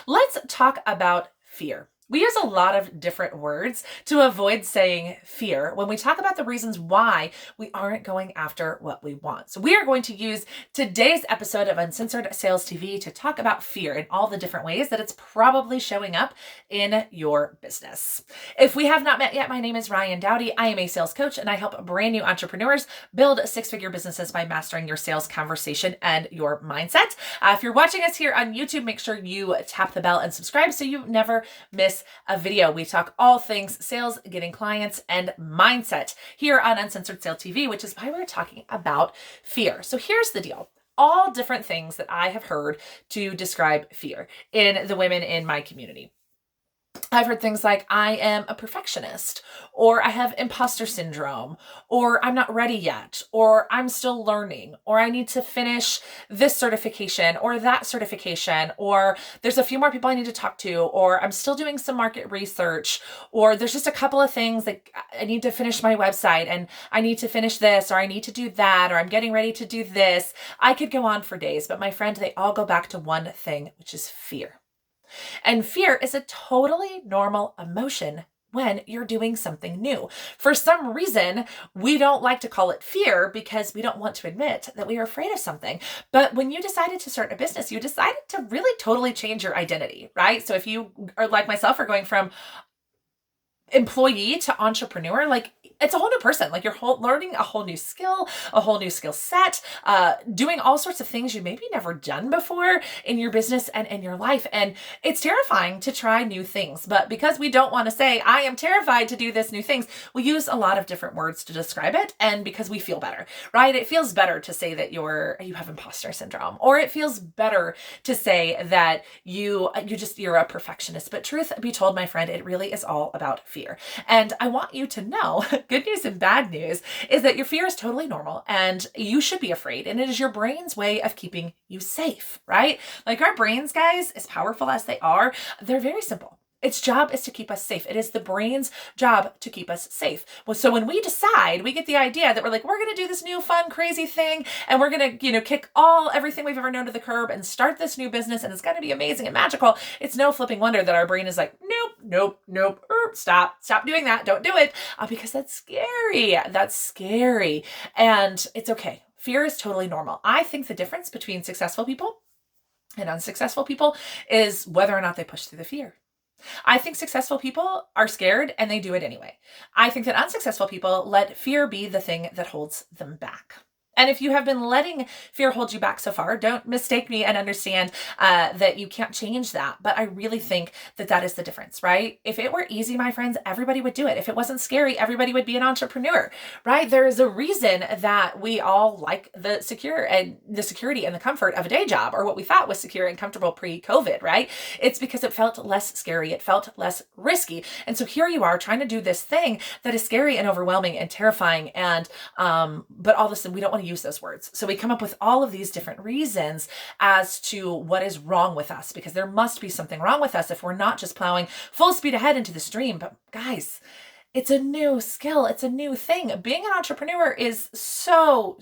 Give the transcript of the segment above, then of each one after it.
Let's talk about fear. We use a lot of different words to avoid saying fear when we talk about the reasons why we aren't going after what we want. So we are going to use today's episode of Uncensored Sales TV to talk about fear in all the different ways that it's probably showing up in your business. If we have not met yet, my name is Ryan Dowdy. I am a sales coach and I help brand new entrepreneurs build six-figure businesses by mastering your sales conversation and your mindset. If you're watching us here on YouTube, make sure you tap the bell and subscribe so you never miss a video. We talk all things sales, getting clients, and mindset here on Uncensored Sales TV, which is why we're talking about fear. So here's the deal. All different things that I have heard to describe fear in the women in my community. I've heard things like, I am a perfectionist, or I have imposter syndrome, or I'm not ready yet, or I'm still learning, or I need to finish this certification or that certification, or there's a few more people I need to talk to, or I'm still doing some market research, or there's just a couple of things like I need to finish my website and I need to finish this, or I need to do that, or I'm getting ready to do this. I could go on for days, but my friend, they all go back to one thing, which is fear. And fear is a totally normal emotion when you're doing something new. For some reason, we don't like to call it fear because we don't want to admit that we are afraid of something. But when you decided to start a business, you decided to really totally change your identity, right? So if you are like myself, are going from employee to entrepreneur, like it's a whole new person. Like you're learning a whole new skill, a whole new skill set, doing all sorts of things you maybe never done before in your business and in your life. And it's terrifying to try new things. But because we don't want to say, I am terrified to do this new things, we use a lot of different words to describe it. And because we feel better, right? It feels better to say that you have imposter syndrome, or it feels better to say that you're a perfectionist. But truth be told, my friend, it really is all about fear. And I want you to know, good news and bad news, is that your fear is totally normal and you should be afraid. And it is your brain's way of keeping you safe, right? Like our brains, guys, as powerful as they are, they're very simple. Its job is to keep us safe. It is the brain's job to keep us safe. Well, so when we decide, we get the idea that we're going to do this new fun, crazy thing, and we're going to, kick everything we've ever known to the curb and start this new business, and it's going to be amazing and magical. It's no flipping wonder that our brain is like, nope, stop doing that. Don't do it, because that's scary. That's scary. And it's okay. Fear is totally normal. I think the difference between successful people and unsuccessful people is whether or not they push through the fear. I think successful people are scared and they do it anyway. I think that unsuccessful people let fear be the thing that holds them back. And if you have been letting fear hold you back so far, don't mistake me and understand that you can't change that. But I really think that is the difference, right? If it were easy, my friends, everybody would do it. If it wasn't scary, everybody would be an entrepreneur, right? There is a reason that we all like the security and the comfort of a day job, or what we thought was secure and comfortable pre-COVID, right? It's because it felt less scary. It felt less risky. And so here you are trying to do this thing that is scary and overwhelming and terrifying. And, but all of a sudden we don't want to use those words. So we come up with all of these different reasons as to what is wrong with us, because there must be something wrong with us if we're not just plowing full speed ahead into the stream. But guys, it's a new skill. It's a new thing. Being an entrepreneur is so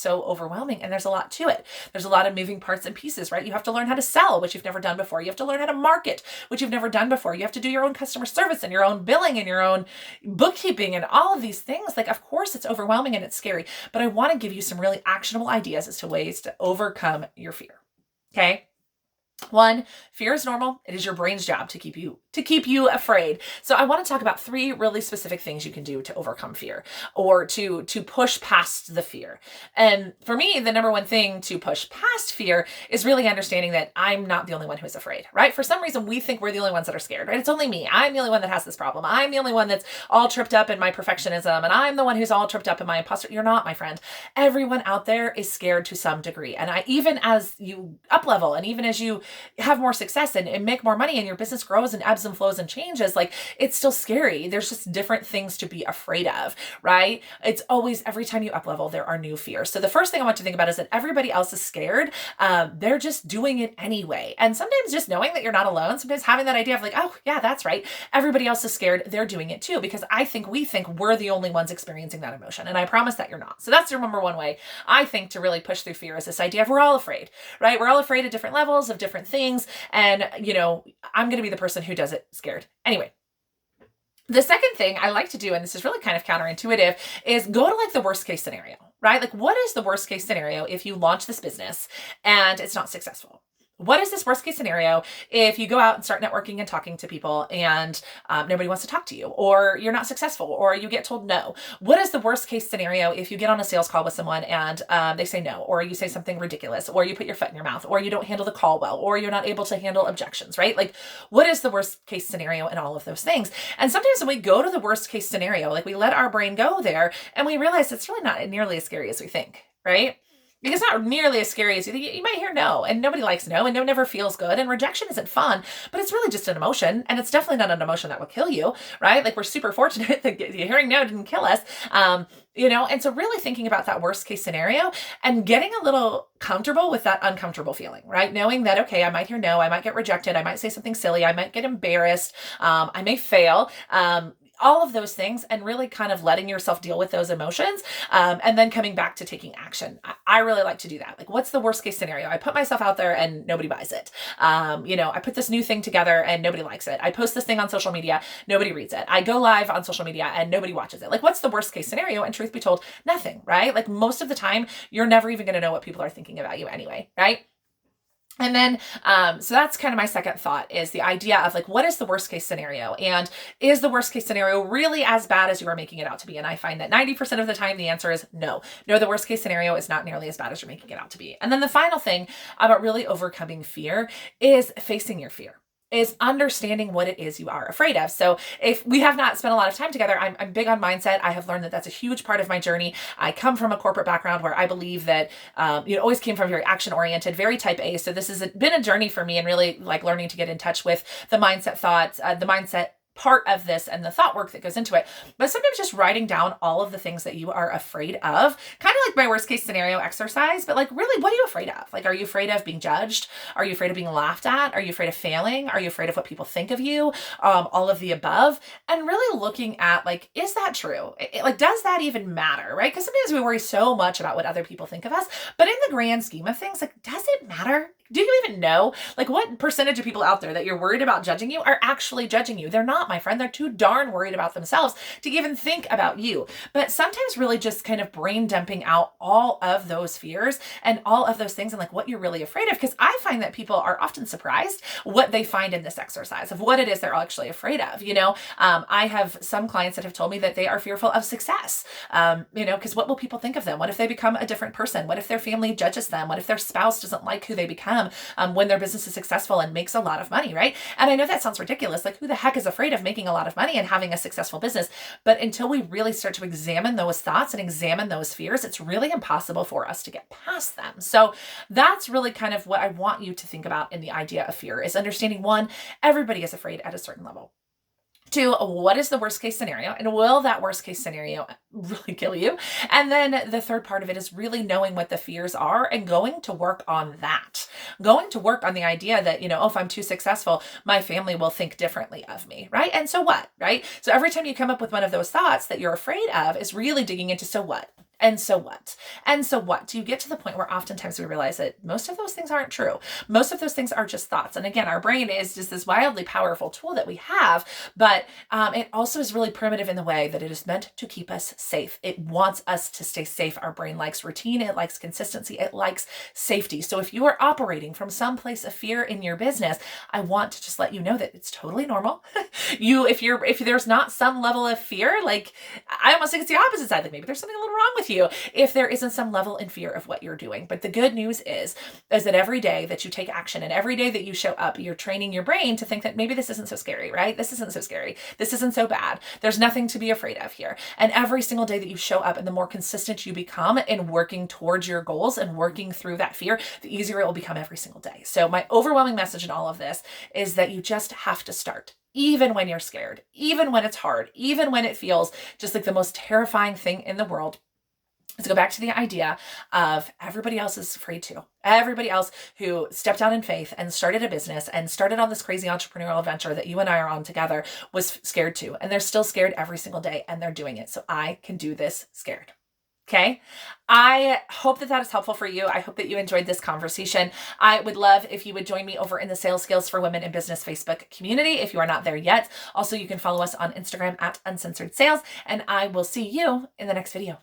overwhelming, and there's a lot to it. There's a lot of moving parts and pieces, right? You have to learn how to sell, which you've never done before. You have to learn how to market, which you've never done before. You have to do your own customer service and your own billing and your own bookkeeping and all of these things. Like, of course, it's overwhelming and it's scary, but I want to give you some really actionable ideas as to ways to overcome your fear. Okay? One, fear is normal. It is your brain's job to keep you afraid. So I want to talk about 3 really specific things you can do to overcome fear, or to push past the fear. And for me, the number one thing to push past fear is really understanding that I'm not the only one who's afraid, right? For some reason, we think we're the only ones that are scared, right? It's only me. I'm the only one that has this problem. I'm the only one that's all tripped up in my perfectionism, and I'm the one who's all tripped up in my imposter. You're not, my friend. Everyone out there is scared to some degree. And even as you up level, and even as you have more success and make more money and your business grows and ebbs ebbs and flows and changes, like it's still scary. There's just different things to be afraid of, right? It's always, every time you up level, there are new fears. So the first thing I want you to think about is that everybody else is scared. They're just doing it anyway. And sometimes just knowing that you're not alone, sometimes having that idea of like, oh yeah, that's right. Everybody else is scared. They're doing it too, because we think we're the only ones experiencing that emotion. And I promise that you're not. So that's your number one way, I think, to really push through fear, is this idea of we're all afraid, right? We're all afraid of different levels of different things. And, I'm going to be the person who does it scared. Anyway, the second thing I like to do, and this is really kind of counterintuitive, is go to like the worst case scenario, right? Like, what is the worst case scenario if you launch this business and it's not successful? What is this worst case scenario if you go out and start networking and talking to people and nobody wants to talk to you, or you're not successful, or you get told no? What is the worst case scenario if you get on a sales call with someone and they say no, or you say something ridiculous, or you put your foot in your mouth, or you don't handle the call well, or you're not able to handle objections, right? Like, what is the worst case scenario in all of those things? And sometimes when we go to the worst case scenario, like we let our brain go there and we realize it's really not nearly as scary as we think, right? Because it's not nearly as scary as you think. You might hear no, and nobody likes no, and no never feels good, and rejection isn't fun, but it's really just an emotion, and it's definitely not an emotion that will kill you, right? Like, we're super fortunate that hearing no didn't kill us, and so really thinking about that worst case scenario and getting a little comfortable with that uncomfortable feeling, right? Knowing that, okay, I might hear no, I might get rejected, I might say something silly, I might get embarrassed, I may fail, all of those things, and really kind of letting yourself deal with those emotions, and then coming back to taking action. I really like to do that. Like, what's the worst case scenario? I put myself out there and nobody buys it. I put this new thing together and nobody likes it. I post this thing on social media, nobody reads it. I go live on social media and nobody watches it. Like, what's the worst case scenario? And truth be told, nothing, right? Like, most of the time, you're never even going to know what people are thinking about you anyway, right? And then, so that's kind of my second thought, is the idea of like, what is the worst case scenario? And is the worst case scenario really as bad as you are making it out to be? And I find that 90% of the time, the answer is no. No, the worst case scenario is not nearly as bad as you're making it out to be. And then the final thing about really overcoming fear is facing your fear, is understanding what it is you are afraid of. So if we have not spent a lot of time together, I'm big on mindset. I have learned that that's a huge part of my journey. I come from a corporate background where I believe that, always came from very action oriented, very type A. So this has been a journey for me, and really like learning to get in touch with the mindset thoughts, the mindset part of this and the thought work that goes into it. But sometimes just writing down all of the things that you are afraid of, kind of like my worst case scenario exercise, but like, really, what are you afraid of? Like, are you afraid of being judged? Are you afraid of being laughed at? Are you afraid of failing? Are you afraid of what people think of you? All of the above. And really looking at like, is that true? Like, does that even matter? Right? Because sometimes we worry so much about what other people think of us, but in the grand scheme of things, like, does it matter? Do you even know, like, what percentage of people out there that you're worried about judging you are actually judging you? They're not, my friend. They're too darn worried about themselves to even think about you. But sometimes really just kind of brain dumping out all of those fears and all of those things and like what you're really afraid of. Because I find that people are often surprised what they find in this exercise of what it is they're actually afraid of. I have some clients that have told me that they are fearful of success, because what will people think of them? What if they become a different person? What if their family judges them? What if their spouse doesn't like who they become? When their business is successful and makes a lot of money, right? And I know that sounds ridiculous. Like, who the heck is afraid of making a lot of money and having a successful business? But until we really start to examine those thoughts and examine those fears, it's really impossible for us to get past them. So that's really kind of what I want you to think about in the idea of fear, is understanding, one, everybody is afraid at a certain level. Two, what is the worst case scenario? And will that worst case scenario really kill you? And then the third part of it is really knowing what the fears are and going to work on that. Going to work on the idea that, if I'm too successful, my family will think differently of me, right? And so what, right? So every time you come up with one of those thoughts that you're afraid of is really digging into, so what? And so what? And so what? Do you get to the point where oftentimes we realize that most of those things aren't true? Most of those things are just thoughts. And again, our brain is just this wildly powerful tool that we have, but it also is really primitive in the way that it is meant to keep us safe. It wants us to stay safe. Our brain likes routine. It likes consistency. It likes safety. So if you are operating from some place of fear in your business, I want to just let you know that it's totally normal. If there's not some level of fear, like, I almost think it's the opposite side. Like, maybe there's something a little wrong with you if there isn't some level in fear of what you're doing. But the good news is that every day that you take action and every day that you show up, you're training your brain to think that maybe this isn't so scary, right? This isn't so scary. This isn't so bad. There's nothing to be afraid of here. And every single day that you show up and the more consistent you become in working towards your goals and working through that fear, the easier it will become every single day. So my overwhelming message in all of this is that you just have to start. even when you're scared, even when it's hard, even when it feels just like the most terrifying thing in the world. Let's go back to the idea of everybody else is afraid too. Everybody else who stepped out in faith and started a business and started on this crazy entrepreneurial adventure that you and I are on together was scared too. And they're still scared every single day, and they're doing it. So I can do this scared. Okay. I hope that that is helpful for you. I hope that you enjoyed this conversation. I would love if you would join me over in the Sales Skills for Women in Business Facebook community if you are not there yet. Also, you can follow us on Instagram at Uncensored Sales, and I will see you in the next video.